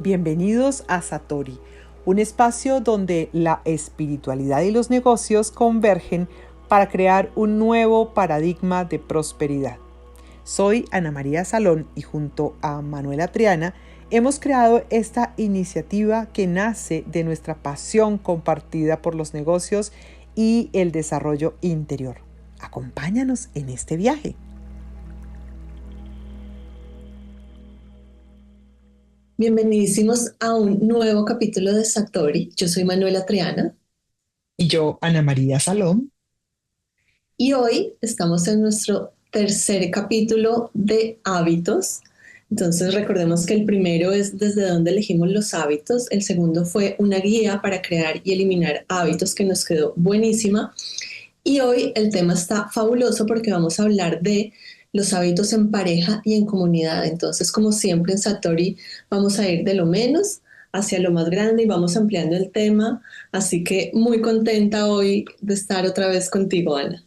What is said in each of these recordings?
Bienvenidos a Satori, un espacio donde la espiritualidad y los negocios convergen para crear un nuevo paradigma de prosperidad. Soy Ana María Salón y junto a Manuela Triana hemos creado esta iniciativa que nace de nuestra pasión compartida por los negocios y el desarrollo interior. Acompáñanos en este viaje. Bienvenidísimos a un nuevo capítulo de Satori. Yo soy Manuela Triana Y yo, Ana María Salón. y hoy estamos en nuestro tercer capítulo de hábitos. Entonces recordemos que el primero es desde dónde elegimos los hábitos, el segundo fue una guía para crear y eliminar hábitos que nos quedó buenísima y hoy el tema está fabuloso porque vamos a hablar de los hábitos en pareja y en comunidad. Entonces, como siempre en Satori, vamos a ir de lo menos hacia lo más grande y vamos ampliando el tema. Así que muy contenta hoy de estar otra vez contigo, Ana.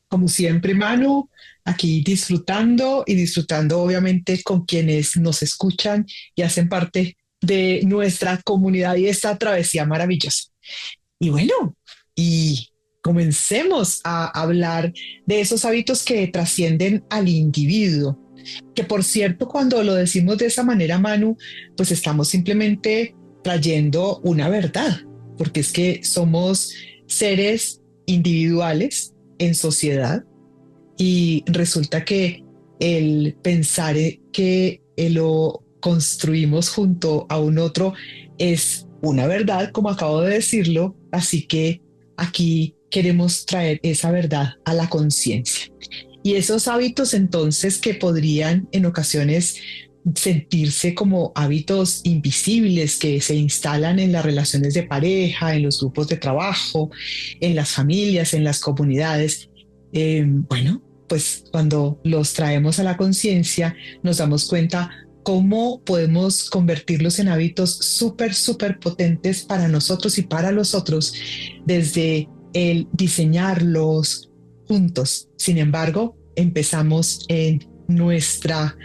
Como siempre, Manu, aquí disfrutando y disfrutando obviamente con quienes nos escuchan y hacen parte de nuestra comunidad y esta travesía maravillosa. Y bueno, y comencemos a hablar de esos hábitos que trascienden al individuo. Que por cierto, cuando lo decimos de esa manera, Manu, pues estamos simplemente trayendo una verdad, porque es que somos seres individuales en sociedad y resulta que el pensar que lo construimos junto a un otro es una verdad, como acabo de decirlo, así que aquí queremos traer esa verdad a la conciencia. Y esos hábitos entonces que podrían en ocasiones sentirse como hábitos invisibles que se instalan en las relaciones de pareja, en los grupos de trabajo, en las familias, en las comunidades. Bueno, pues cuando los traemos a la conciencia nos damos cuenta cómo podemos convertirlos en hábitos súper potentes para nosotros y para los otros desde el diseñarlos juntos. Sin embargo, empezamos en nuestra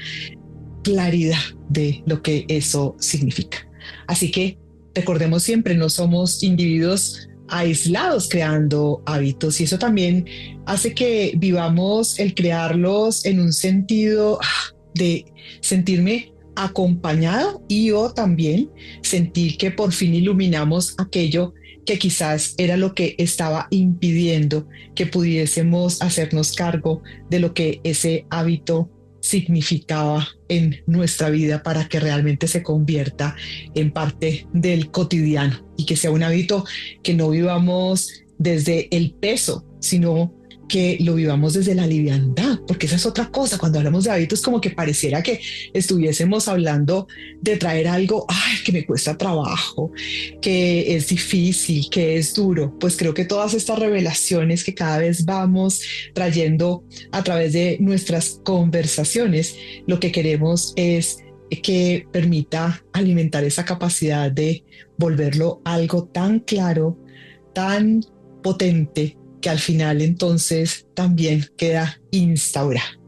claridad de lo que eso significa. Así que recordemos siempre, no somos individuos aislados creando hábitos y eso también hace que vivamos el crearlos en un sentido de sentirme acompañado y o también sentir que por fin iluminamos aquello que quizás era lo que estaba impidiendo que pudiésemos hacernos cargo de lo que ese hábito significaba en nuestra vida para que realmente se convierta en parte del cotidiano y que sea un hábito que no vivamos desde el peso, sino que lo vivamos desde la liviandad, porque esa es otra cosa. Cuando hablamos de hábitos, como que pareciera que estuviésemos hablando de traer algo, ay, que me cuesta trabajo, que es difícil, que es duro. Pues creo que todas estas revelaciones que cada vez vamos trayendo a través de nuestras conversaciones, lo que queremos es que permita alimentar esa capacidad de volverlo algo tan claro, tan potente, que al final entonces también queda instaurada.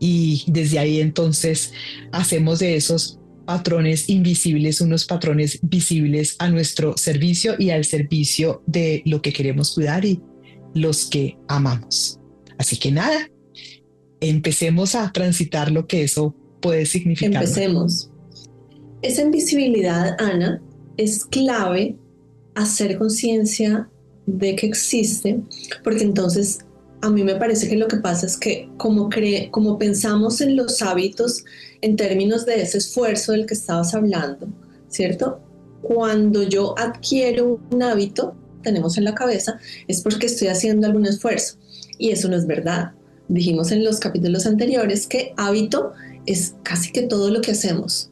Y desde ahí entonces hacemos de esos patrones invisibles unos patrones visibles a nuestro servicio y al servicio de lo que queremos cuidar y los que amamos. Así que nada, empecemos a transitar lo que eso puede significar. Empecemos. Esa invisibilidad, Ana, es clave hacer conciencia de que existe, porque entonces a mí me parece que lo que pasa es que como pensamos en los hábitos en términos de ese esfuerzo del que estabas hablando, ¿cierto? Cuando yo adquiero un hábito, tenemos en la cabeza, es porque estoy haciendo algún esfuerzo y eso no es verdad. Dijimos en los capítulos anteriores que hábito es casi que todo lo que hacemos.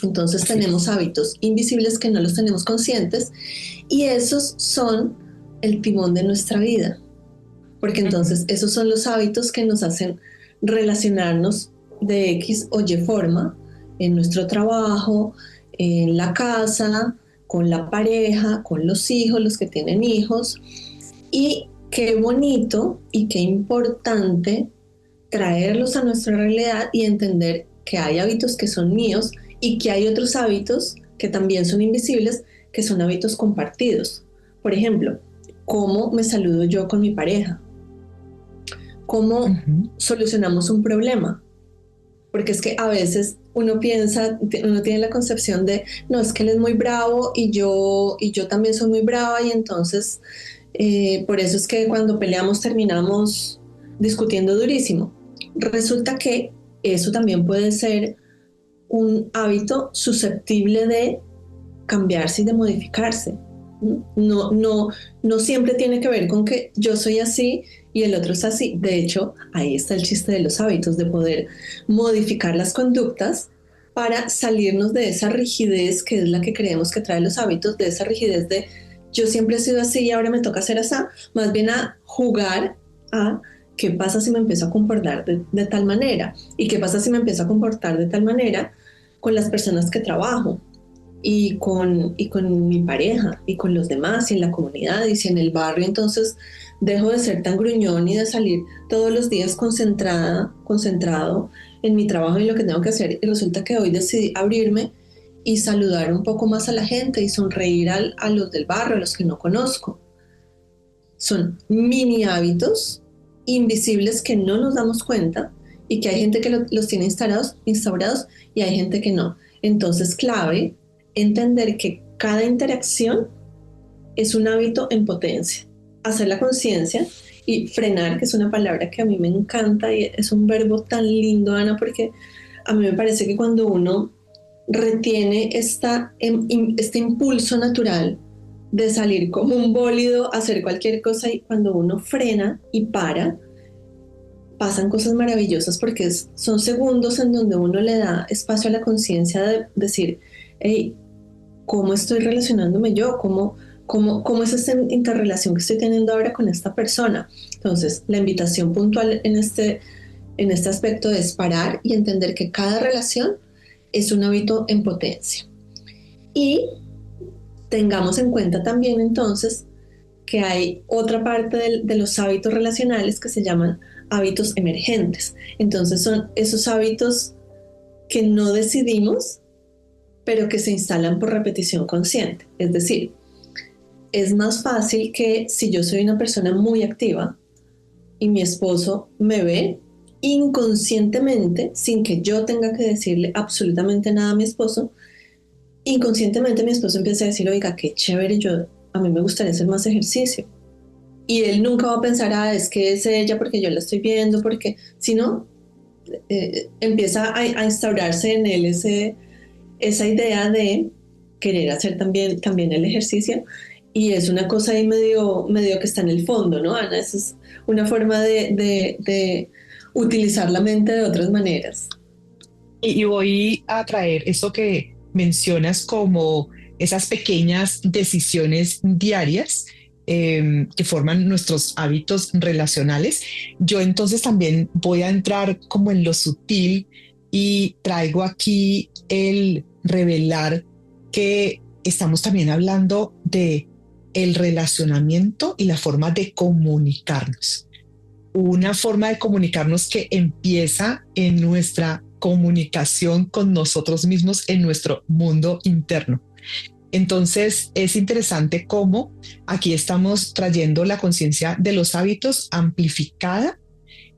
Entonces tenemos hábitos invisibles que no los tenemos conscientes y esos son el timón de nuestra vida, porque entonces esos son los hábitos que nos hacen relacionarnos de X o Y forma en nuestro trabajo, en la casa, con la pareja, con los hijos, los que tienen hijos. Y qué bonito y qué importante traerlos a nuestra realidad y entender que hay hábitos que son míos y que hay otros hábitos que también son invisibles, que son hábitos compartidos. Por ejemplo, cómo me saludo yo con mi pareja, cómo Ujú. solucionamos un problema, porque es que a veces uno piensa, uno tiene la concepción de, no, es que él es muy bravo y yo también soy muy brava y entonces por eso es que cuando peleamos terminamos discutiendo durísimo. Resulta que eso también puede ser un hábito susceptible de cambiarse y de modificarse. No, no, no siempre tiene que ver con que yo soy así y el otro es así. De hecho, ahí está el chiste de los hábitos, de poder modificar las conductas para salirnos de esa rigidez que es la que creemos que trae los hábitos, de esa rigidez de yo siempre he sido así y ahora me toca hacer así, más bien a jugar a qué pasa si me empiezo a comportar de tal manera y qué pasa si me empiezo a comportar de tal manera con las personas que trabajo y con mi pareja y con los demás y en la comunidad y si en el barrio entonces dejo de ser tan gruñón y de salir todos los días concentrado en mi trabajo y lo que tengo que hacer y resulta que hoy decidí abrirme y saludar un poco más a la gente y sonreír a los del barrio, a los que no conozco. Son mini hábitos invisibles que no nos damos cuenta y que hay gente que los tiene instaurados y hay gente que no. Entonces, clave entender que cada interacción es un hábito en potencia. Hacer la conciencia y frenar, que es una palabra que a mí me encanta y es un verbo tan lindo, Ana, porque a mí me parece que cuando uno retiene este impulso natural de salir como un bólido a hacer cualquier cosa y cuando uno frena y para, pasan cosas maravillosas porque son segundos en donde uno le da espacio a la conciencia de decir, hey, ¿cómo estoy relacionándome yo? ¿Cómo es esta interrelación que estoy teniendo ahora con esta persona? Entonces, la invitación puntual en este aspecto es parar y entender que cada relación es un hábito en potencia. Y tengamos en cuenta también entonces que hay otra parte de los hábitos relacionales que se llaman hábitos emergentes. Entonces son esos hábitos que no decidimos, pero que se instalan por repetición consciente. Es decir, es más fácil que si yo soy una persona muy activa y mi esposo me ve inconscientemente, sin que yo tenga que decirle absolutamente nada a mi esposo, inconscientemente mi esposo empieza a decir, oiga, qué chévere, a mí me gustaría hacer más ejercicio. Y él nunca va a pensar, es que es ella porque yo la estoy viendo, porque si no, empieza a instaurarse en él esa idea de querer hacer también el ejercicio. Y es una cosa ahí medio que está en el fondo, ¿no, Ana? Esa es una forma de utilizar la mente de otras maneras. Y voy a traer eso que mencionas como esas pequeñas decisiones diarias que forman nuestros hábitos relacionales. Yo entonces también voy a entrar como en lo sutil y traigo aquí el revelar que estamos también hablando de el relacionamiento y la forma de comunicarnos, una forma de comunicarnos que empieza en nuestra comunicación con nosotros mismos, en nuestro mundo interno. Entonces es interesante cómo aquí estamos trayendo la conciencia de los hábitos amplificada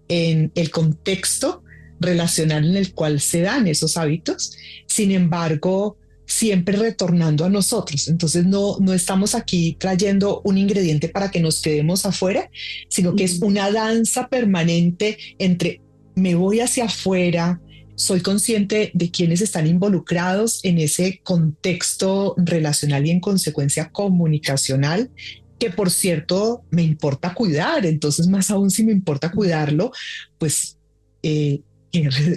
en el contexto relacional en el cual se dan esos hábitos. Sin embargo, siempre retornando a nosotros. Entonces no estamos aquí trayendo un ingrediente para que nos quedemos afuera, sino que es una danza permanente entre me voy hacia afuera, soy consciente de quienes están involucrados en ese contexto relacional y en consecuencia comunicacional, que por cierto me importa cuidar. Entonces, más aún si me importa cuidarlo, pues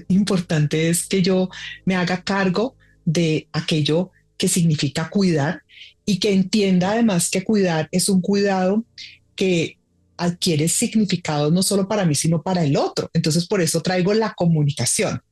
importante es que yo me haga cargo de aquello que significa cuidar y que entienda además que cuidar es un cuidado que adquiere significado no solo para mí, sino para el otro. Entonces, por eso traigo la comunicación,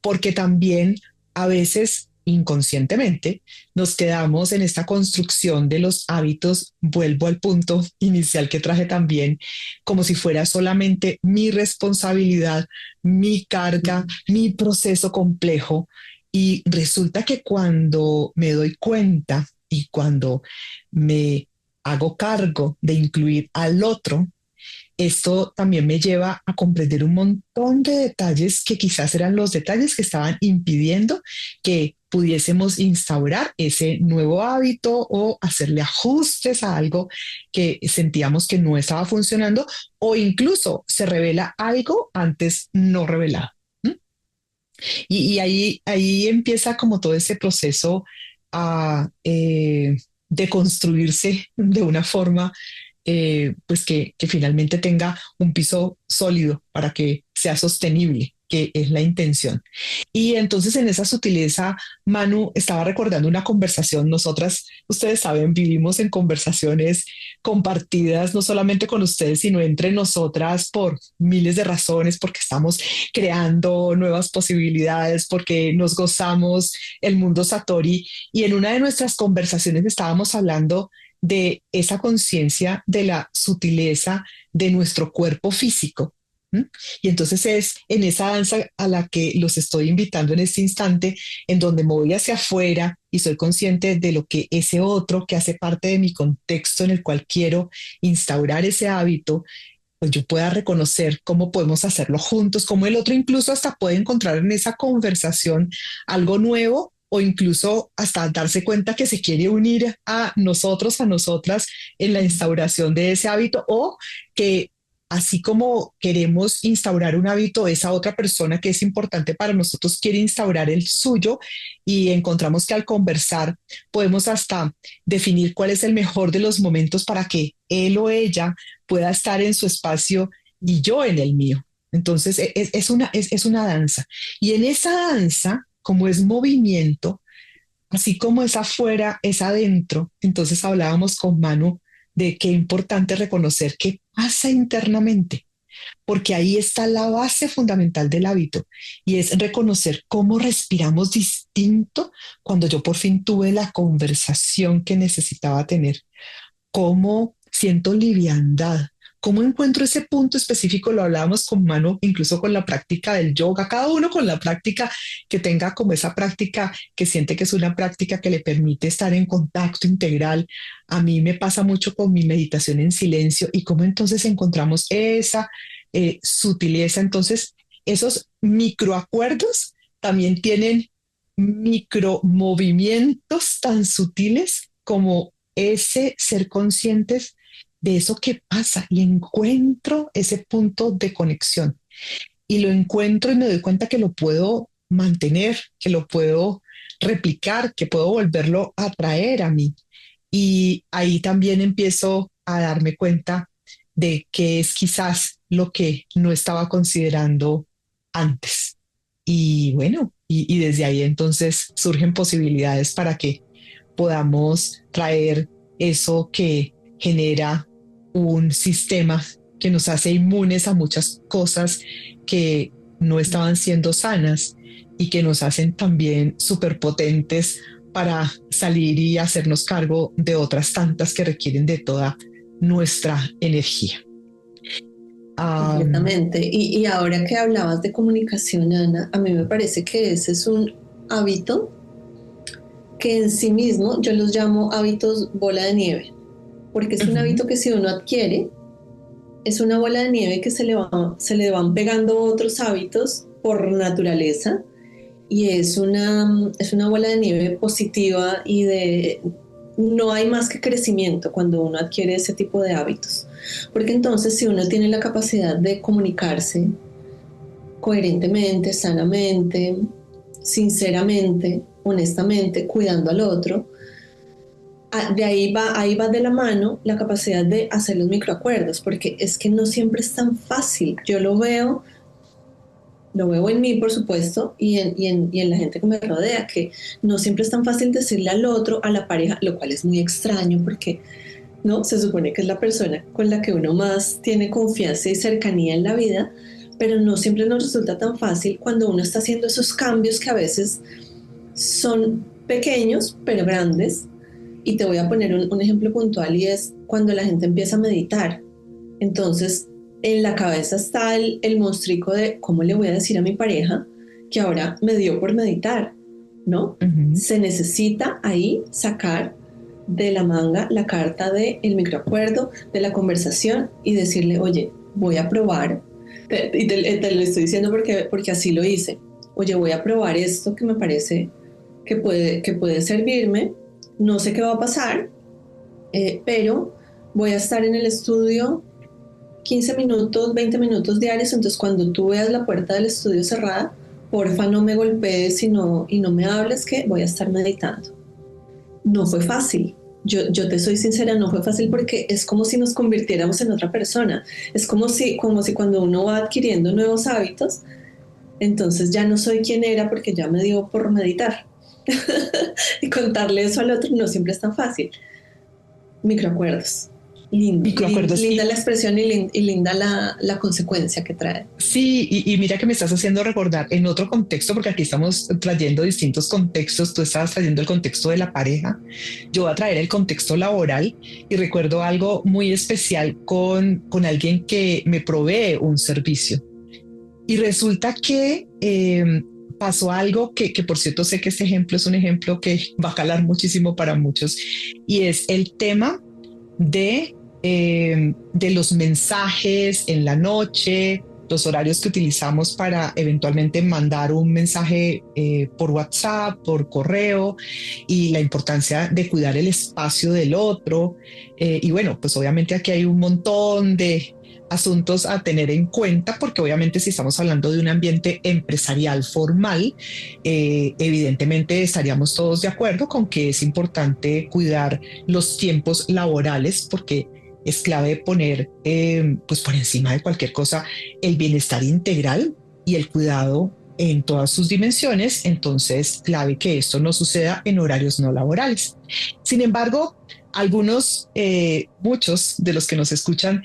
porque también a veces inconscientemente nos quedamos en esta construcción de los hábitos, vuelvo al punto inicial que traje también, como si fuera solamente mi responsabilidad, mi carga, mi proceso complejo. Y resulta que cuando me doy cuenta y cuando me hago cargo de incluir al otro, esto también me lleva a comprender un montón de detalles que quizás eran los detalles que estaban impidiendo que pudiésemos instaurar ese nuevo hábito o hacerle ajustes a algo que sentíamos que no estaba funcionando, o incluso se revela algo antes no revelado. ¿Mm? Y ahí empieza como todo ese proceso de construirse de una forma pues que finalmente tenga un piso sólido para que sea sostenible, que es la intención. Y entonces en esa sutileza, Manu estaba recordando una conversación. Nosotras, ustedes saben, vivimos en conversaciones compartidas, no solamente con ustedes, sino entre nosotras por miles de razones, porque estamos creando nuevas posibilidades, porque nos gozamos el mundo Satori. Y en una de nuestras conversaciones estábamos hablando de esa conciencia de la sutileza de nuestro cuerpo físico. ¿Mm? Y entonces es en esa danza a la que los estoy invitando en este instante, en donde me voy hacia afuera y soy consciente de lo que ese otro que hace parte de mi contexto en el cual quiero instaurar ese hábito, pues yo pueda reconocer cómo podemos hacerlo juntos, cómo el otro incluso hasta puede encontrar en esa conversación algo nuevo o incluso hasta darse cuenta que se quiere unir a nosotros, a nosotras en la instauración de ese hábito, o que así como queremos instaurar un hábito, esa otra persona que es importante para nosotros quiere instaurar el suyo, y encontramos que al conversar podemos hasta definir cuál es el mejor de los momentos para que él o ella pueda estar en su espacio y yo en el mío. Entonces es una danza. Y en esa danza, como es movimiento, así como es afuera, es adentro. Entonces hablábamos con Manu de qué importante reconocer qué pasa internamente, porque ahí está la base fundamental del hábito, y es reconocer cómo respiramos distinto cuando yo por fin tuve la conversación que necesitaba tener, cómo siento liviandad, cómo encuentro ese punto específico. Lo hablábamos con Mano, incluso con la práctica del yoga, cada uno con la práctica que tenga, como esa práctica que siente que es una práctica que le permite estar en contacto integral. A mí me pasa mucho con mi meditación en silencio, y cómo entonces encontramos esa sutileza. Entonces, esos microacuerdos también tienen micromovimientos tan sutiles como ese ser conscientes de eso que pasa, y encuentro ese punto de conexión y lo encuentro y me doy cuenta que lo puedo mantener, que lo puedo replicar, que puedo volverlo a traer a mí. Y ahí también empiezo a darme cuenta de qué es quizás lo que no estaba considerando antes. Y bueno, y desde ahí entonces surgen posibilidades para que podamos traer eso que genera un sistema que nos hace inmunes a muchas cosas que no estaban siendo sanas, y que nos hacen también superpotentes para salir y hacernos cargo de otras tantas que requieren de toda nuestra energía. Completamente. Y ahora que hablabas de comunicación, Ana, a mí me parece que ese es un hábito que en sí mismo yo los llamo hábitos bola de nieve, porque es un hábito que si uno adquiere, es una bola de nieve que se le van pegando otros hábitos por naturaleza, y es una bola de nieve positiva y de no hay más que crecimiento cuando uno adquiere ese tipo de hábitos, porque entonces si uno tiene la capacidad de comunicarse coherentemente, sanamente, sinceramente, honestamente, cuidando al otro, de ahí va de la mano la capacidad de hacer los microacuerdos, porque es que no siempre es tan fácil. Yo lo veo en mí, por supuesto, y en la gente que me rodea, que no siempre es tan fácil decirle al otro, a la pareja, lo cual es muy extraño porque no se supone que es la persona con la que uno más tiene confianza y cercanía en la vida, pero no siempre nos resulta tan fácil cuando uno está haciendo esos cambios que a veces son pequeños pero grandes. Y te voy a poner un ejemplo puntual, y es cuando la gente empieza a meditar. Entonces, en la cabeza está el monstruico de cómo le voy a decir a mi pareja que ahora me dio por meditar. ¿no? Ujú. Se necesita ahí sacar de la manga la carta del microacuerdo, de la conversación y decirle, oye, voy a probar, te lo estoy diciendo porque así lo hice, oye, voy a probar esto que me parece que puede servirme, no sé qué va a pasar, pero voy a estar en el estudio 15 minutos, 20 minutos diarios, entonces cuando tú veas la puerta del estudio cerrada, porfa no me golpees y no me hables que voy a estar meditando. No fue fácil. Yo te soy sincera, no fue fácil porque es como si nos convirtiéramos en otra persona. Es como si cuando uno va adquiriendo nuevos hábitos, entonces ya no soy quien era porque ya me dio por meditar. Y contarle eso al otro no siempre es tan fácil. Microacuerdos. Lindo, Microacuerdos. linda la expresión y linda la consecuencia que trae. Sí, y mira que me estás haciendo recordar en otro contexto, porque aquí estamos trayendo distintos contextos. Tú estabas trayendo el contexto de la pareja, yo voy a traer el contexto laboral y recuerdo algo muy especial con alguien que me provee un servicio. Y resulta que pasó algo que, por cierto, sé que este ejemplo es un ejemplo que va a calar muchísimo para muchos, y es el tema de los mensajes en la noche, los horarios que utilizamos para eventualmente mandar un mensaje por WhatsApp, por correo, y la importancia de cuidar el espacio del otro. Y bueno, pues obviamente aquí hay un montón de asuntos a tener en cuenta, porque obviamente si estamos hablando de un ambiente empresarial formal, evidentemente estaríamos todos de acuerdo con que es importante cuidar los tiempos laborales, porque es clave poner pues por encima de cualquier cosa el bienestar integral y el cuidado en todas sus dimensiones. Entonces, clave que esto no suceda en horarios no laborales. Sin embargo, muchos de los que nos escuchan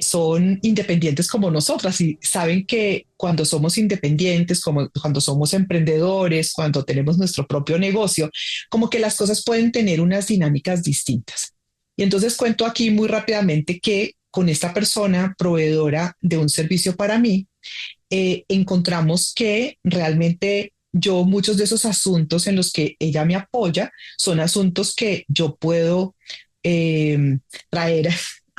son independientes como nosotras y saben que cuando somos independientes, como cuando somos emprendedores, cuando tenemos nuestro propio negocio, como que las cosas pueden tener unas dinámicas distintas. Y entonces cuento aquí muy rápidamente que con esta persona proveedora de un servicio para mí, encontramos que realmente yo muchos de esos asuntos en los que ella me apoya son asuntos que yo puedo eh, traer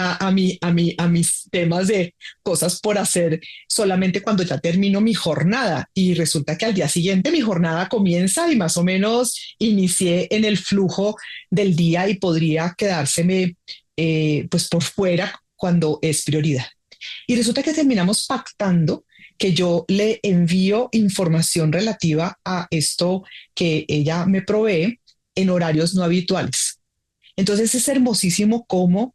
a mis temas de cosas por hacer solamente cuando ya termino mi jornada. Y resulta que al día siguiente mi jornada comienza y más o menos inicié en el flujo del día y podría quedárseme pues por fuera cuando es prioridad. Y resulta que terminamos pactando que yo le envío información relativa a esto que ella me provee en horarios no habituales. Entonces es hermosísimo cómo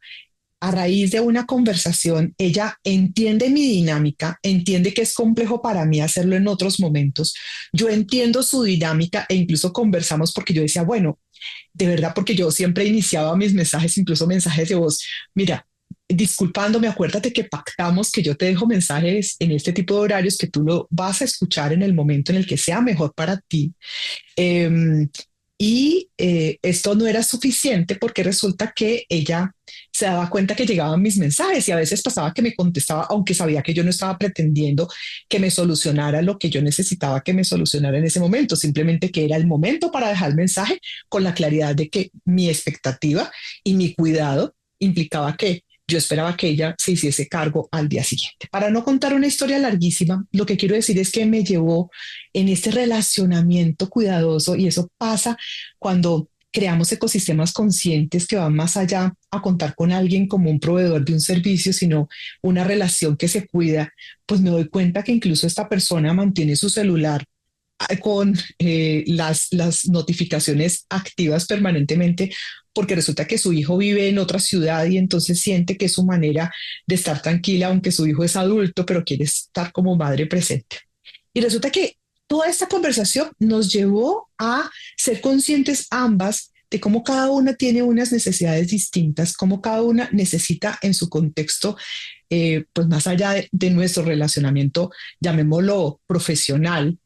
a raíz de una conversación ella entiende mi dinámica, entiende que es complejo para mí hacerlo en otros momentos. Yo entiendo su dinámica e incluso conversamos porque yo decía, bueno, de verdad, porque yo siempre iniciaba mis mensajes, incluso mensajes de voz, mira, disculpándome, acuérdate que pactamos que yo te dejo mensajes en este tipo de horarios que tú lo vas a escuchar en el momento en el que sea mejor para ti. Eh, Esto no era suficiente porque resulta que ella se daba cuenta que llegaban mis mensajes y a veces pasaba que me contestaba, aunque sabía que yo no estaba pretendiendo que me solucionara lo que yo necesitaba que me solucionara en ese momento, simplemente que era el momento para dejar el mensaje con la claridad de que mi expectativa y mi cuidado implicaba que yo esperaba que ella se hiciese cargo al día siguiente. Para no contar una historia larguísima, lo que quiero decir es que me llevó en este relacionamiento cuidadoso, y eso pasa cuando creamos ecosistemas conscientes que van más allá a contar con alguien como un proveedor de un servicio, sino una relación que se cuida. Pues me doy cuenta que incluso esta persona mantiene su celular con las notificaciones activas permanentemente, porque resulta que su hijo vive en otra ciudad y entonces siente que es su manera de estar tranquila, aunque su hijo es adulto, pero quiere estar como madre presente. Y resulta que toda esta conversación nos llevó a ser conscientes ambas de cómo cada una tiene unas necesidades distintas, cómo cada una necesita en su contexto, pues más allá de nuestro relacionamiento, llamémoslo profesional,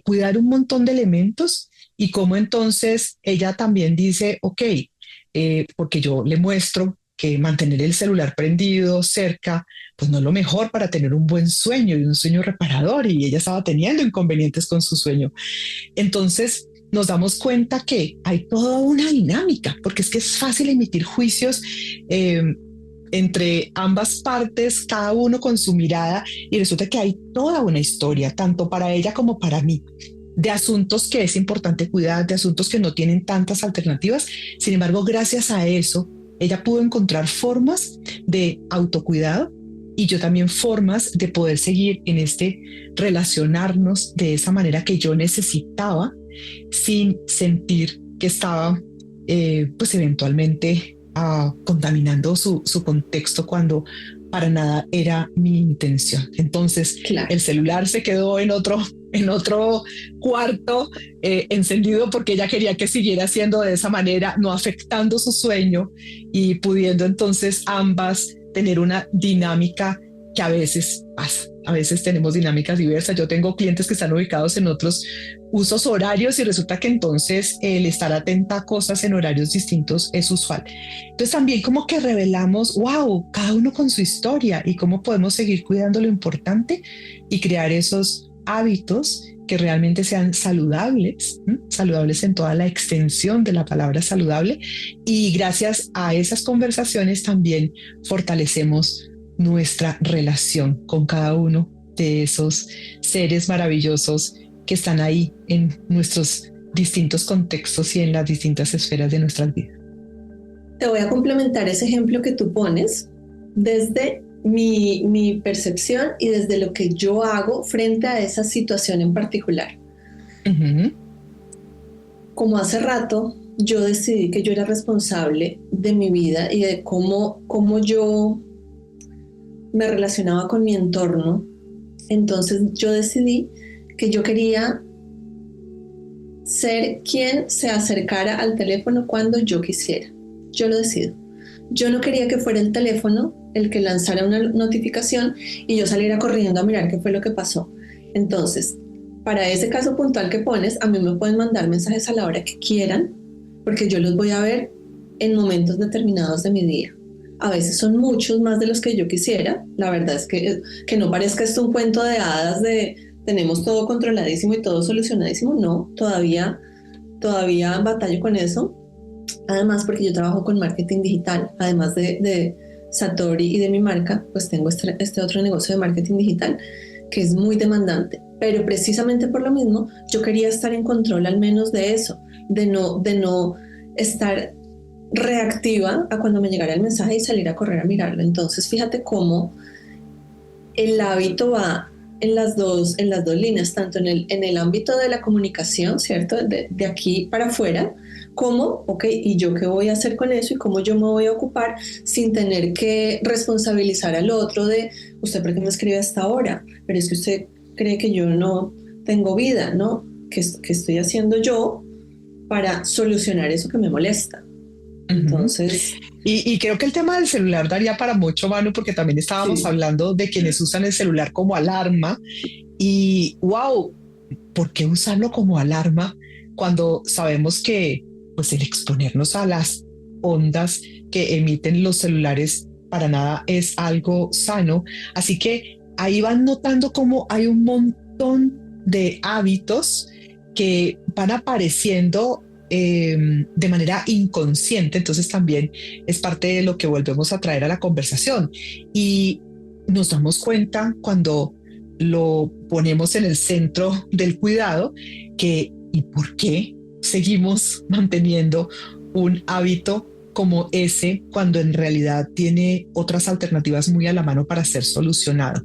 cuidar un montón de elementos, y cómo entonces ella también dice, ok, porque yo le muestro que mantener el celular prendido cerca, pues no es lo mejor para tener un buen sueño y un sueño reparador, y ella estaba teniendo inconvenientes con su sueño. Entonces, nos damos cuenta que hay toda una dinámica, porque es que es fácil emitir juicios eh, entre ambas partes, cada uno con su mirada, y resulta que hay toda una historia, tanto para ella como para mí, de asuntos que es importante cuidar, de asuntos que no tienen tantas alternativas. Sin embargo, gracias a eso, ella pudo encontrar formas de autocuidado y yo también formas de poder seguir en este relacionarnos de esa manera que yo necesitaba sin sentir que estaba pues eventualmente contaminando su contexto cuando para nada era mi intención. Entonces Claro. el celular se quedó en otro cuarto encendido porque ella quería que siguiera siendo de esa manera, no afectando su sueño y pudiendo entonces ambas tener una dinámica que a veces pasa. A veces tenemos dinámicas diversas. Yo tengo clientes que están ubicados en otros usos horarios y resulta que entonces el estar atenta a cosas en horarios distintos es usual. Entonces también como que revelamos, wow, cada uno con su historia y cómo podemos seguir cuidando lo importante y crear esos hábitos que realmente sean saludables, saludables en toda la extensión de la palabra saludable. Y gracias a esas conversaciones también fortalecemos nuestra relación con cada uno de esos seres maravillosos que están ahí en nuestros distintos contextos y en las distintas esferas de nuestras vidas. Te voy a complementar ese ejemplo que tú pones desde mi percepción y desde lo que yo hago frente a esa situación en particular. Uh-huh. Como hace rato yo decidí que yo era responsable de mi vida y de cómo yo me relacionaba con mi entorno, entonces yo decidí que yo quería ser quien se acercara al teléfono cuando yo quisiera. Yo lo decido. Yo no quería que fuera el teléfono el que lanzara una notificación y yo saliera corriendo a mirar qué fue lo que pasó. Entonces, para ese caso puntual que pones, a mí me pueden mandar mensajes a la hora que quieran, porque yo los voy a ver en momentos determinados de mi día. A veces son muchos más de los que yo quisiera. La verdad es que no parezca esto un cuento de hadas de tenemos todo controladísimo y todo solucionadísimo. No, todavía batallo con eso. Además, porque yo trabajo con marketing digital, además de Satori y de mi marca, pues tengo este otro negocio de marketing digital que es muy demandante. Pero precisamente por lo mismo, yo quería estar en control al menos de eso, de no estar reactiva a cuando me llegara el mensaje y salir a correr a mirarlo. Entonces, fíjate cómo el hábito va en las dos líneas, tanto en el ámbito de la comunicación, ¿cierto? De aquí para afuera, como, ok, ¿y yo qué voy a hacer con eso? ¿Y cómo yo me voy a ocupar sin tener que responsabilizar al otro de, usted por qué me escribe hasta ahora? Pero es que usted cree que yo no tengo vida, ¿no? ¿Qué estoy haciendo yo para solucionar eso que me molesta? Entonces... Y creo que el tema del celular daría para mucho, Manu, porque también estábamos hablando de quienes usan el celular como alarma y wow, ¿por qué usarlo como alarma cuando sabemos que pues el exponernos a las ondas que emiten los celulares para nada es algo sano? Así que ahí van notando cómo hay un montón de hábitos que van apareciendo de manera inconsciente, entonces también es parte de lo que volvemos a traer a la conversación y nos damos cuenta cuando lo ponemos en el centro del cuidado que y por qué seguimos manteniendo un hábito como ese cuando en realidad tiene otras alternativas muy a la mano para ser solucionado.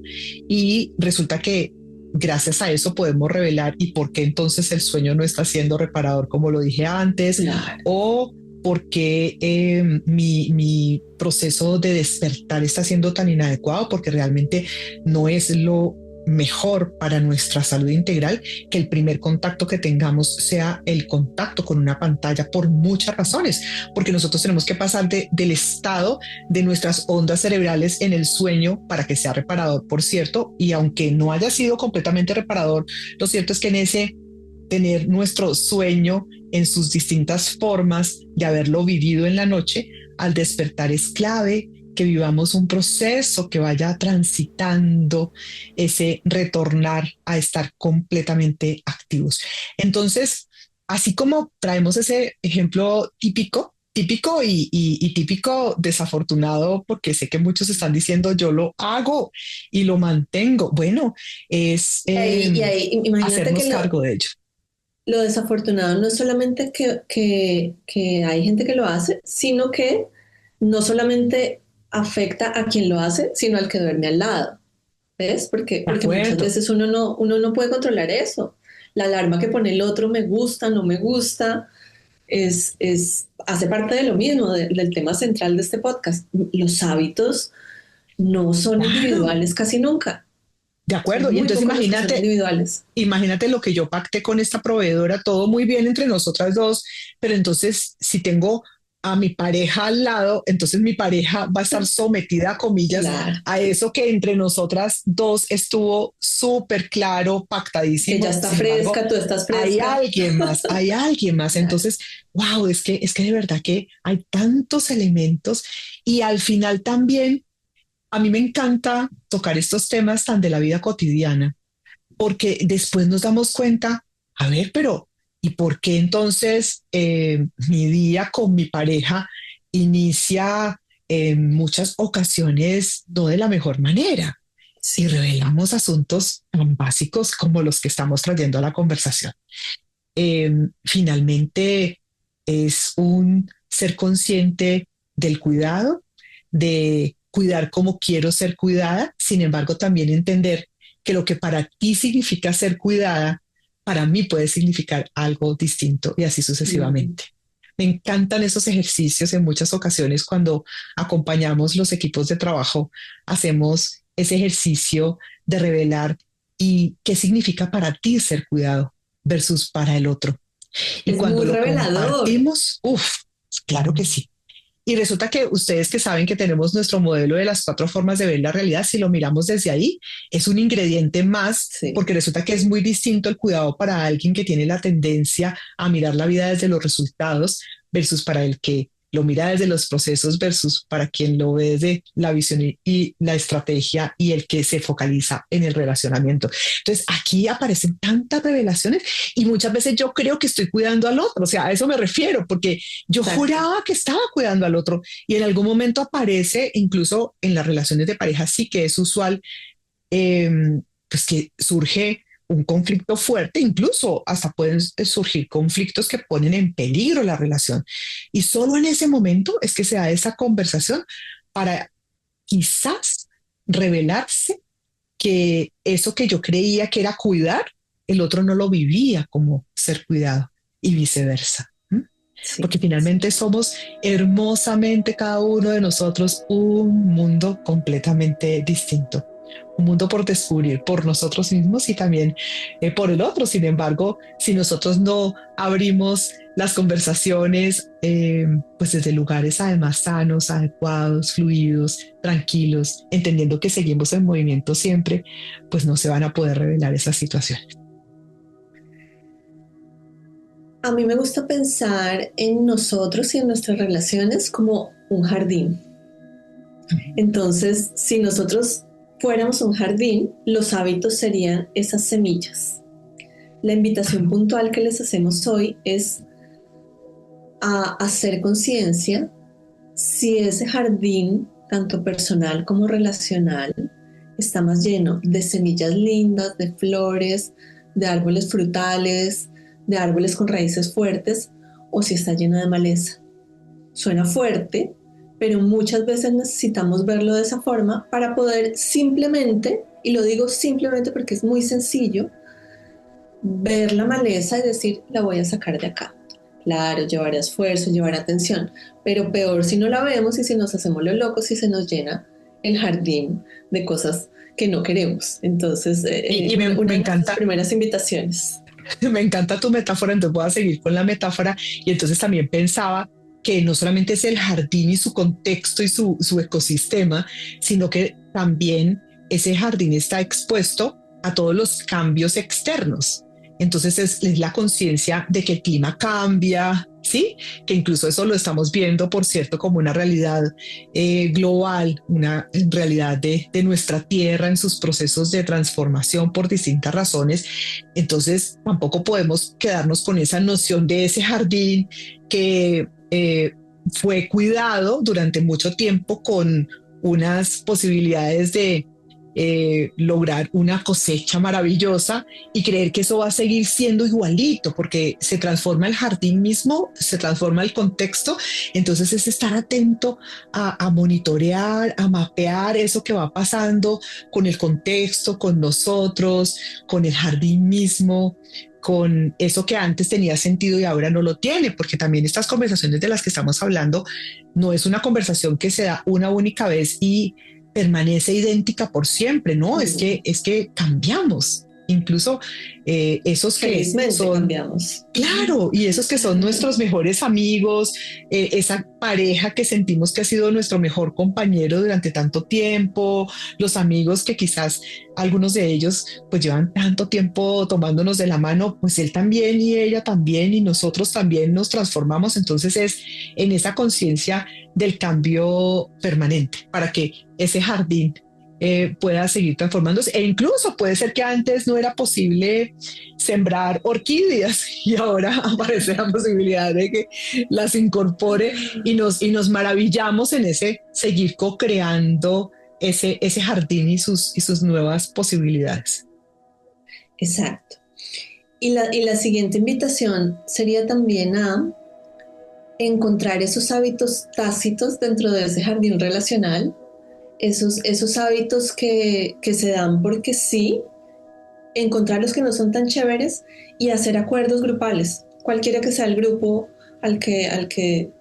Y resulta que gracias a eso podemos revelar y por qué entonces el sueño no está siendo reparador como lo dije antes, Claro. o por qué mi proceso de despertar está siendo tan inadecuado, porque realmente no es lo mejor para nuestra salud integral que el primer contacto que tengamos sea el contacto con una pantalla por muchas razones, porque nosotros tenemos que pasar del estado de nuestras ondas cerebrales en el sueño para que sea reparador, por cierto, y aunque no haya sido completamente reparador, lo cierto es que en ese tener nuestro sueño en sus distintas formas de haberlo vivido en la noche, al despertar es clave que vivamos un proceso que vaya transitando ese retornar a estar completamente activos. Entonces, así como traemos ese ejemplo típico y típico desafortunado, porque sé que muchos están diciendo yo lo hago y lo mantengo. Bueno, es Imagínate hacernos que cargo de ello. lo desafortunado no es solamente que hay gente que lo hace, sino que no solamente afecta a quien lo hace, sino al que duerme al lado. ¿Ves? De Porque muchas acuerdo. veces uno no puede controlar eso. La alarma que pone el otro, me gusta, no me gusta, hace parte de lo mismo, del tema central de este podcast. Los hábitos no son Claro, individuales casi nunca. de Son acuerdo. Y muy entonces pocos los que son individuales. imagínate lo que yo pacté con esta proveedora, todo muy bien entre nosotras dos, pero entonces si tengo a mi pareja al lado, entonces mi pareja va a estar sometida, a comillas, Claro, a eso que entre nosotras dos estuvo súper claro, que ya pactadísimo. está Sin embargo, fresca, tú estás fresca. hay alguien más. Claro. Entonces, wow, es que de verdad que hay tantos elementos y al final también a mí me encanta tocar estos temas tan de la vida cotidiana porque después nos damos cuenta, a ver, pero ¿y por qué entonces mi día con mi pareja inicia en muchas ocasiones no de la mejor manera? Y Sí, revelamos asuntos tan básicos como los que estamos trayendo a la conversación. Finalmente es un ser consciente del cuidado, de cuidar como quiero ser cuidada, sin embargo también entender que lo que para ti significa ser cuidada, para mí puede significar algo distinto y así mm, sucesivamente. Me encantan esos ejercicios en muchas ocasiones cuando acompañamos los equipos de trabajo, hacemos ese ejercicio de revelar y qué significa para ti ser cuidado versus para el otro. Y es cuando muy lo revelador. compartimos, uff, claro que sí. Y resulta que ustedes que saben que tenemos nuestro modelo de las 4 formas de ver la realidad, si lo miramos desde ahí, es un ingrediente más, Sí. porque resulta que es muy distinto el cuidado para alguien que tiene la tendencia a mirar la vida desde los resultados versus para el que lo mira desde los procesos versus para quien lo ve desde la visión y la estrategia y el que se focaliza en el relacionamiento. Entonces aquí aparecen tantas revelaciones y muchas veces yo creo que estoy cuidando al otro, o sea, a eso me refiero, porque yo Exacto. juraba que estaba cuidando al otro y en algún momento aparece, incluso en las relaciones de pareja, sí que es usual, eh, pues que surge un conflicto fuerte, incluso hasta pueden surgir conflictos que ponen en peligro la relación. Y solo en ese momento es que se da esa conversación para quizás revelarse que eso que yo creía que era cuidar, el otro no lo vivía como ser cuidado y viceversa. Sí. Porque finalmente somos hermosamente cada uno de nosotros un mundo completamente distinto, un mundo por descubrir por nosotros mismos y también por el otro. Sin embargo, si nosotros no abrimos las conversaciones, pues desde lugares además sanos, adecuados, fluidos, tranquilos, entendiendo que seguimos en movimiento siempre, pues no se van a poder revelar esas situaciones. A mí me gusta pensar en nosotros y en nuestras relaciones como un jardín. Entonces, si nosotros fuéramos un jardín, los hábitos serían esas semillas. La invitación puntual que les hacemos hoy es a hacer conciencia si ese jardín, tanto personal como relacional, está más lleno de semillas lindas, de flores, de árboles frutales, de árboles con raíces fuertes, o si está lleno de maleza. Suena fuerte, pero muchas veces necesitamos verlo de esa forma para poder simplemente, y lo digo simplemente porque es muy sencillo, ver la maleza y decir, la voy a sacar de acá. Claro, llevará esfuerzo, llevará atención, pero peor si no la vemos y si nos hacemos los locos y se nos llena el jardín de cosas que no queremos. Entonces, Me una de nuestras encanta. primeras invitaciones. Me encanta tu metáfora, entonces voy a seguir con la metáfora y entonces también pensaba que no solamente es el jardín y su contexto y su ecosistema, sino que también ese jardín está expuesto a todos los cambios externos. Entonces es la conciencia de que el clima cambia, ¿sí? Que incluso eso lo estamos viendo, por cierto, como una realidad global, una realidad de nuestra tierra en sus procesos de transformación por distintas razones. Entonces, tampoco podemos quedarnos con esa noción de ese jardín que fue cuidado durante mucho tiempo con unas posibilidades de lograr una cosecha maravillosa y creer que eso va a seguir siendo igualito, porque se transforma el jardín mismo, se transforma el contexto. Entonces es estar atento a monitorear, a mapear eso que va pasando con el contexto, con nosotros, con el jardín mismo, con eso que antes tenía sentido y ahora no lo tiene, porque también estas conversaciones de las que estamos hablando no es una conversación que se da una única vez y permanece idéntica por siempre, ¿no? Es que cambiamos. Incluso esos que Felizmente son, cambiamos. claro, y esos que son nuestros mejores amigos, esa pareja que sentimos que ha sido nuestro mejor compañero durante tanto tiempo, los amigos que quizás algunos de ellos pues llevan tanto tiempo tomándonos de la mano, pues él también y ella también y nosotros también nos transformamos. Entonces es en esa conciencia del cambio permanente para que ese jardín pueda seguir transformándose. E incluso puede ser que antes no era posible sembrar orquídeas y ahora aparece la posibilidad de que las incorpore y nos maravillamos en ese seguir co-creando ese jardín y sus nuevas posibilidades. Exacto. Y la siguiente invitación sería también a encontrar esos hábitos tácitos dentro de ese jardín relacional, esos hábitos que se dan porque sí, encontrar los que no son tan chéveres y hacer acuerdos grupales, cualquiera que sea el grupo al que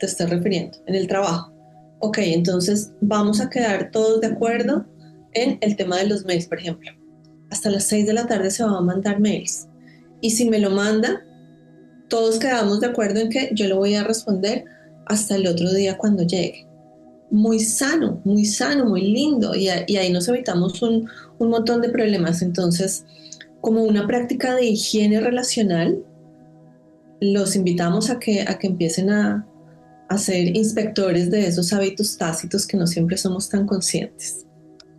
te estés refiriendo, en el trabajo. Ok, entonces vamos a quedar todos de acuerdo en el tema de los mails, por ejemplo. Hasta las 6 de la tarde se van a mandar mails. Y si me lo manda, todos quedamos de acuerdo en que yo lo voy a responder hasta el otro día cuando llegue. Muy sano, muy lindo. Y ahí nos evitamos un montón de problemas. Entonces, como una práctica de higiene relacional, los invitamos a que empiecen a ser inspectores de esos hábitos tácitos que no siempre somos tan conscientes.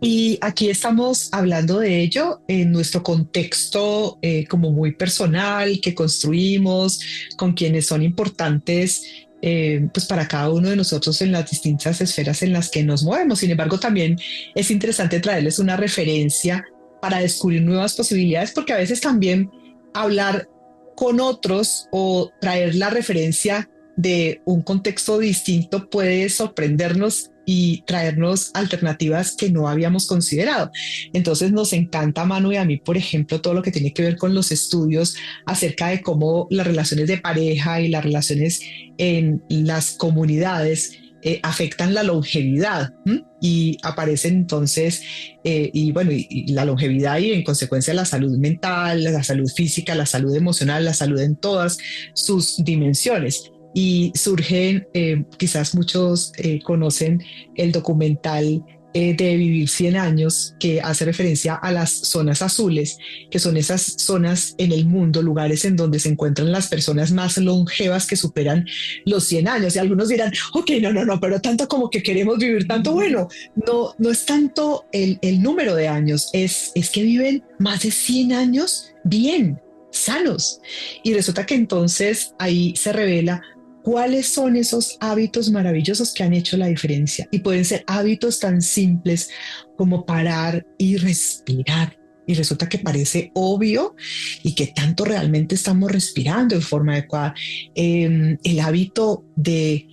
Y aquí estamos hablando de ello en nuestro contexto como muy personal que construimos con quienes son importantes pues para cada uno de nosotros en las distintas esferas en las que nos movemos. Sin embargo, también es interesante traerles una referencia para descubrir nuevas posibilidades, porque a veces también hablar con otros o traer la referencia de un contexto distinto puede sorprendernos y traernos alternativas que no habíamos considerado. Entonces nos encanta a Manu y a mí, por ejemplo, todo lo que tiene que ver con los estudios acerca de cómo las relaciones de pareja y las relaciones en las comunidades afectan la longevidad. Y aparecen entonces, y bueno, y la longevidad y en consecuencia la salud mental, la salud física, la salud emocional, la salud en todas sus dimensiones. Y surgen, quizás muchos conocen el documental de Vivir 100 años, que hace referencia a las zonas azules, que son esas zonas en el mundo, lugares en donde se encuentran las personas más longevas que superan los 100 años. Y algunos dirán, ok, no, pero tanto como que queremos vivir tanto, bueno, no es tanto el número de años, es que viven más de 100 años bien, sanos. Y resulta que entonces ahí se revela cuáles son esos hábitos maravillosos que han hecho la diferencia. Y pueden ser hábitos tan simples como parar y respirar. Y resulta que parece obvio y que tanto realmente estamos respirando en forma adecuada. El hábito de...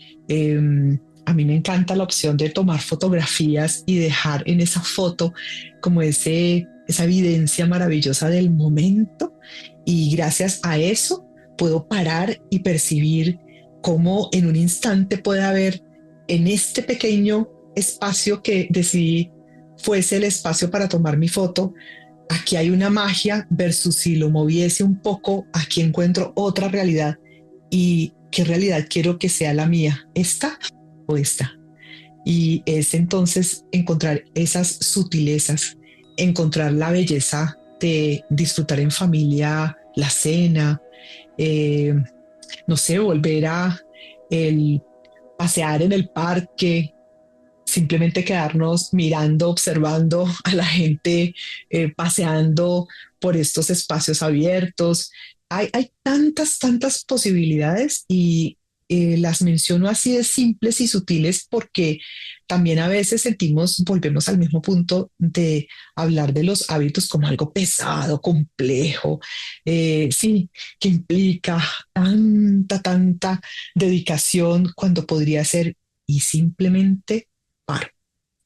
a mí me encanta la opción de tomar fotografías y dejar en esa foto como esa evidencia maravillosa del momento. Y gracias a eso puedo parar y percibir cómo en un instante puede haber en este pequeño espacio que decidí fuese el espacio para tomar mi foto, aquí hay una magia versus si lo moviese un poco, aquí encuentro otra realidad. ¿Y qué realidad quiero que sea la mía? ¿Esta o esta? Y es entonces encontrar esas sutilezas, encontrar la belleza de disfrutar en familia la cena, no sé, volver a el pasear en el parque, simplemente quedarnos mirando, observando a la gente paseando por estos espacios abiertos. Hay tantas, tantas posibilidades y las menciono así de simples y sutiles porque también a veces sentimos, volvemos al mismo punto de hablar de los hábitos como algo pesado, complejo, sí, que implica tanta, tanta dedicación cuando podría ser y simplemente paro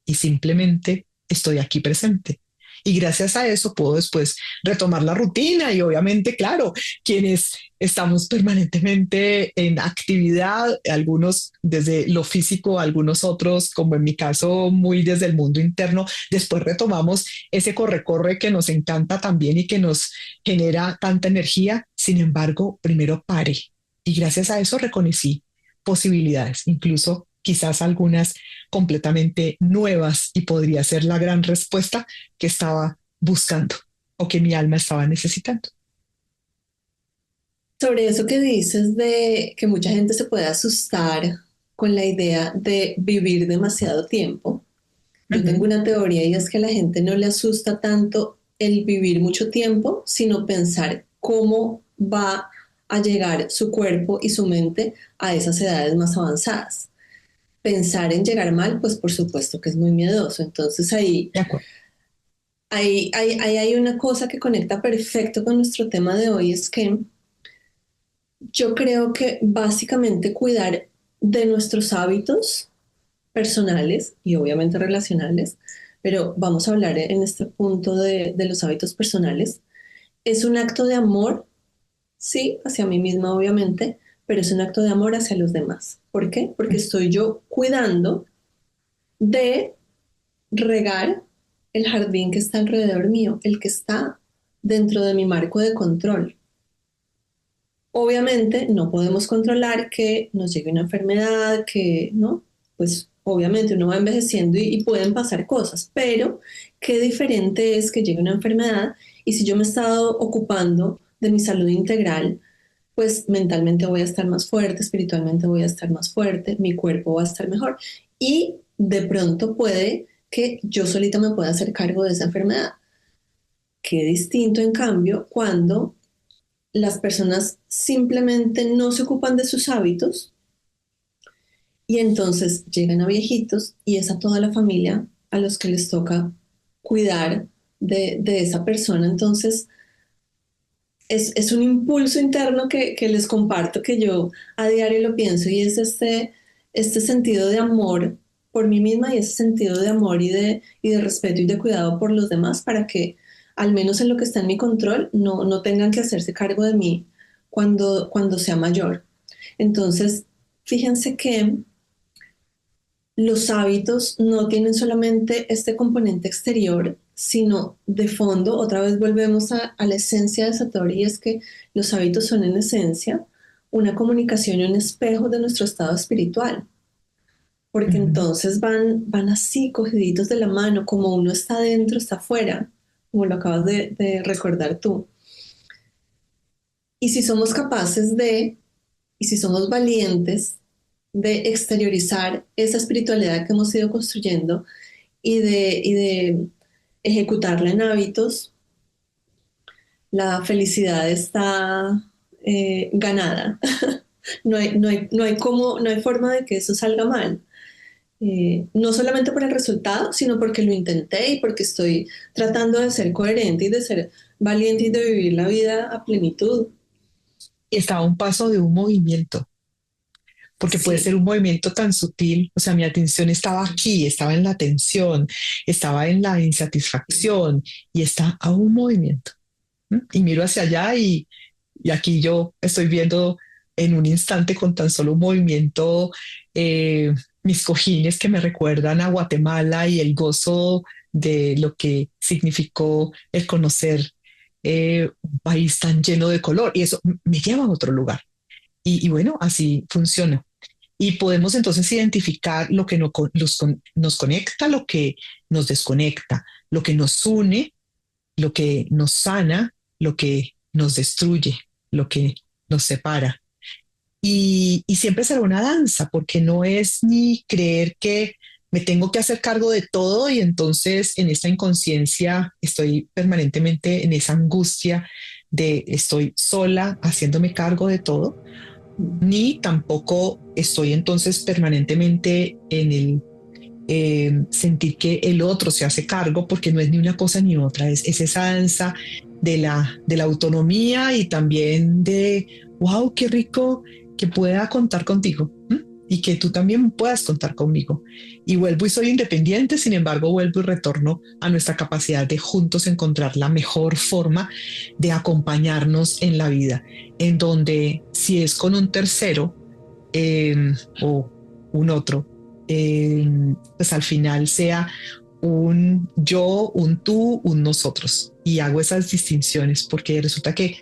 y simplemente estoy aquí presente. Y gracias a eso puedo después retomar la rutina y obviamente, claro, quienes estamos permanentemente en actividad, algunos desde lo físico, algunos otros, como en mi caso, muy desde el mundo interno, después retomamos ese corre-corre que nos encanta también y que nos genera tanta energía. Sin embargo, primero paré y gracias a eso reconocí posibilidades, incluso quizás algunas completamente nuevas y podría ser la gran respuesta que estaba buscando o que mi alma estaba necesitando. Sobre eso que dices de que mucha gente se puede asustar con la idea de vivir demasiado tiempo, yo tengo Ujú. una teoría y es que a la gente no le asusta tanto el vivir mucho tiempo, sino pensar cómo va a llegar su cuerpo y su mente a esas edades más avanzadas. Pensar en llegar mal, pues por supuesto que es muy miedoso. Entonces De acuerdo. hay una cosa que conecta perfecto con nuestro tema de hoy, es que yo creo que básicamente cuidar de nuestros hábitos personales y obviamente relacionales, pero vamos a hablar en este punto de los hábitos personales, es un acto de amor, sí, hacia mí misma obviamente, pero es un acto de amor hacia los demás. ¿Por qué? Porque estoy yo cuidando de regar el jardín que está alrededor mío, el que está dentro de mi marco de control. Obviamente no podemos controlar que nos llegue una enfermedad, que no, pues obviamente uno va envejeciendo y pueden pasar cosas, pero qué diferente es que llegue una enfermedad y si yo me he estado ocupando de mi salud integral, pues mentalmente voy a estar más fuerte, espiritualmente voy a estar más fuerte, mi cuerpo va a estar mejor y de pronto puede que yo solita me pueda hacer cargo de esa enfermedad. Qué distinto, en cambio, cuando las personas simplemente no se ocupan de sus hábitos y entonces llegan a viejitos y es a toda la familia a los que les toca cuidar de esa persona. Entonces, es un impulso interno que les comparto, que yo a diario lo pienso y es este sentido de amor por mí misma y ese sentido de amor y de respeto y de cuidado por los demás para que al menos en lo que está en mi control no tengan que hacerse cargo de mí cuando sea mayor. Entonces, fíjense que los hábitos no tienen solamente este componente exterior, sino de fondo, otra vez volvemos a la esencia de Satori, y es que los hábitos son en esencia una comunicación y un espejo de nuestro estado espiritual, porque Ujú. entonces van así cogiditos de la mano, como uno está adentro, está afuera, como lo acabas de recordar tú. Y si somos capaces y si somos valientes de exteriorizar esa espiritualidad que hemos ido construyendo y de ejecutarla en hábitos, la felicidad está ganada. No hay forma de que eso salga mal. No solamente por el resultado, sino porque lo intenté y porque estoy tratando de ser coherente y de ser valiente y de vivir la vida a plenitud. Y estaba a un paso de un movimiento, porque puede Sí, ser un movimiento tan sutil, o sea, mi atención estaba aquí, estaba en la tensión, estaba en la insatisfacción y está a un movimiento. ¿M? Y miro hacia allá y aquí yo estoy viendo en un instante con tan solo un movimiento mis cojines que me recuerdan a Guatemala y el gozo de lo que significó el conocer un país tan lleno de color y eso me lleva a otro lugar. Y bueno, así funciona. Y podemos entonces identificar lo que nos conecta, lo que nos desconecta, lo que nos une, lo que nos sana, lo que nos destruye, lo que nos separa. y siempre será una danza, porque no es ni creer que me tengo que hacer cargo de todo y entonces en esta inconsciencia estoy permanentemente en esa angustia de estoy sola haciéndome cargo de todo, ni tampoco estoy entonces permanentemente en el sentir que el otro se hace cargo, porque no es ni una cosa ni otra, es esa danza de la autonomía y también de, wow, qué rico que pueda contar contigo. ¿M? Y que tú también puedas contar conmigo. Y vuelvo y soy independiente, sin embargo, vuelvo y retorno a nuestra capacidad de juntos encontrar la mejor forma de acompañarnos en la vida, en donde si es con un tercero eh, o un otro, eh, pues al final sea un yo, un tú, un nosotros. Y hago esas distinciones porque resulta que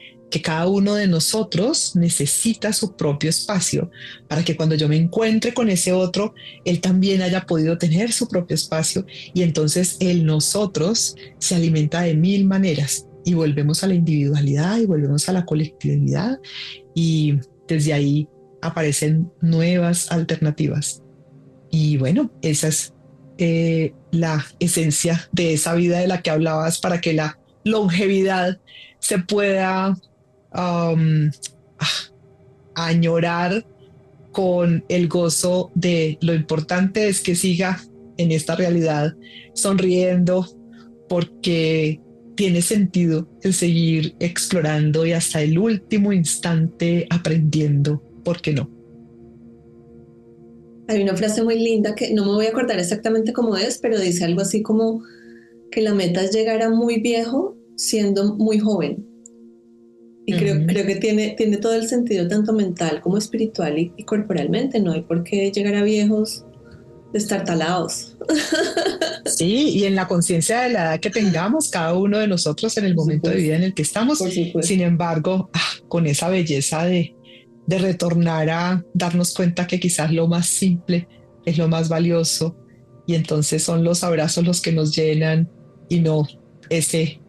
cada uno de nosotros necesita su propio espacio para que cuando yo me encuentre con ese otro, él también haya podido tener su propio espacio y entonces el nosotros se alimenta de mil maneras y volvemos a la individualidad y volvemos a la colectividad y desde ahí aparecen nuevas alternativas. Y bueno, esa es la esencia de esa vida de la que hablabas para que la longevidad se pueda um, añorar con el gozo de lo importante es que siga en esta realidad sonriendo porque tiene sentido el seguir explorando y hasta el último instante aprendiendo, ¿por qué no? Hay una frase muy linda que no me voy a acordar exactamente cómo es, pero dice algo así como que la meta es llegar a muy viejo siendo muy joven. Y Mm. creo que tiene todo el sentido, tanto mental como espiritual y corporalmente. No hay por qué llegar a viejos destartalados. Sí, y en la conciencia de la edad que tengamos, cada uno de nosotros en el Por momento de vida supuesto, en el que estamos, por sin supuesto. embargo, con esa belleza de retornar a darnos cuenta que quizás lo más simple es lo más valioso y entonces son los abrazos los que nos llenan y no ese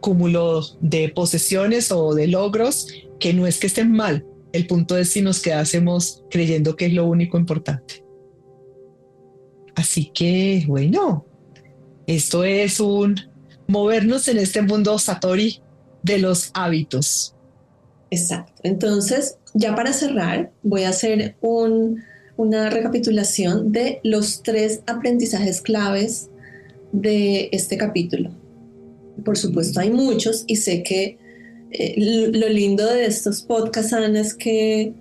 cúmulo de posesiones o de logros que no es que estén mal, el punto es si nos quedásemos creyendo que es lo único importante. Así que, bueno, esto es un movernos en este mundo Satori de los hábitos. Exacto. Entonces, ya para cerrar, voy a hacer una recapitulación de los 3 aprendizajes claves de este capítulo. Por supuesto, hay muchos y sé que lo lindo de estos podcasts, Ana, es que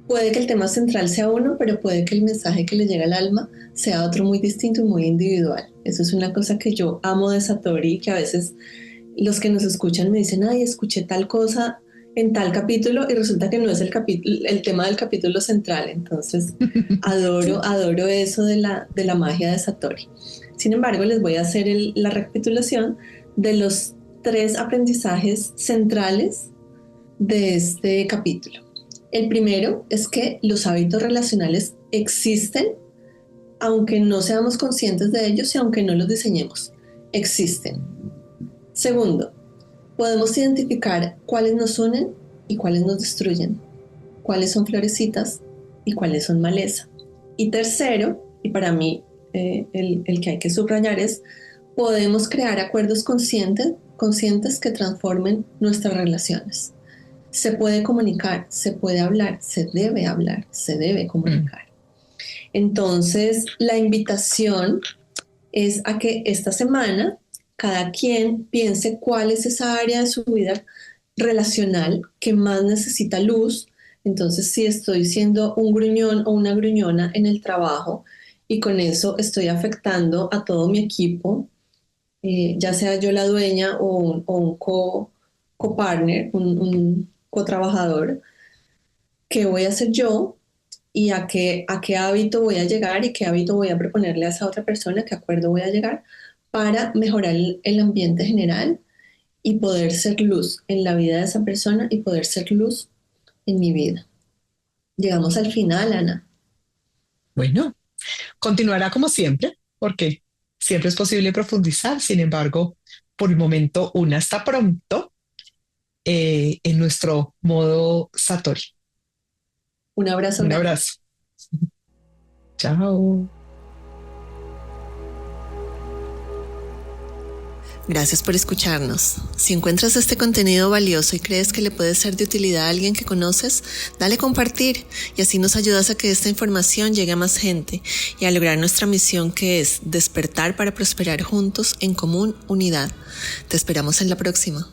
puede que el tema central sea uno, pero puede que el mensaje que le llega al alma sea otro muy distinto y muy individual. Eso es una cosa que yo amo de Satori, que a veces los que nos escuchan me dicen, ay, escuché tal cosa en tal capítulo y resulta que no es el tema del capítulo central. Entonces, adoro eso de la magia de Satori. Sin embargo, les voy a hacer la recapitulación de los 3 aprendizajes centrales de este capítulo. El primero es que los hábitos relacionales existen aunque no seamos conscientes de ellos y aunque no los diseñemos. Existen. Segundo, podemos identificar cuáles nos unen y cuáles nos destruyen, cuáles son florecitas y cuáles son maleza. Y tercero, y para mí el que hay que subrayar es, podemos crear acuerdos conscientes que transformen nuestras relaciones. Se puede comunicar, se puede hablar, se debe Mm. comunicar. Entonces, la invitación es a que esta semana cada quien piense cuál es esa área de su vida relacional que más necesita luz. Entonces, si estoy siendo un gruñón o una gruñona en el trabajo y con eso estoy afectando a todo mi equipo, ya sea yo la dueña o un co-partner, un co-trabajador, ¿qué voy a hacer yo y a qué hábito voy a llegar y qué hábito voy a proponerle a esa otra persona, qué acuerdo voy a llegar para mejorar el ambiente general y poder ser luz en la vida de esa persona y poder ser luz en mi vida? Llegamos al final, Ana. Bueno, continuará como siempre, porque siempre es posible profundizar. Sin embargo, por el momento, una está pronto en nuestro modo Satori. Un abrazo Un grande. abrazo. Chao. Gracias por escucharnos. Si encuentras este contenido valioso y crees que le puede ser de utilidad a alguien que conoces, dale compartir y así nos ayudas a que esta información llegue a más gente y a lograr nuestra misión, que es despertar para prosperar juntos en común unidad. Te esperamos en la próxima.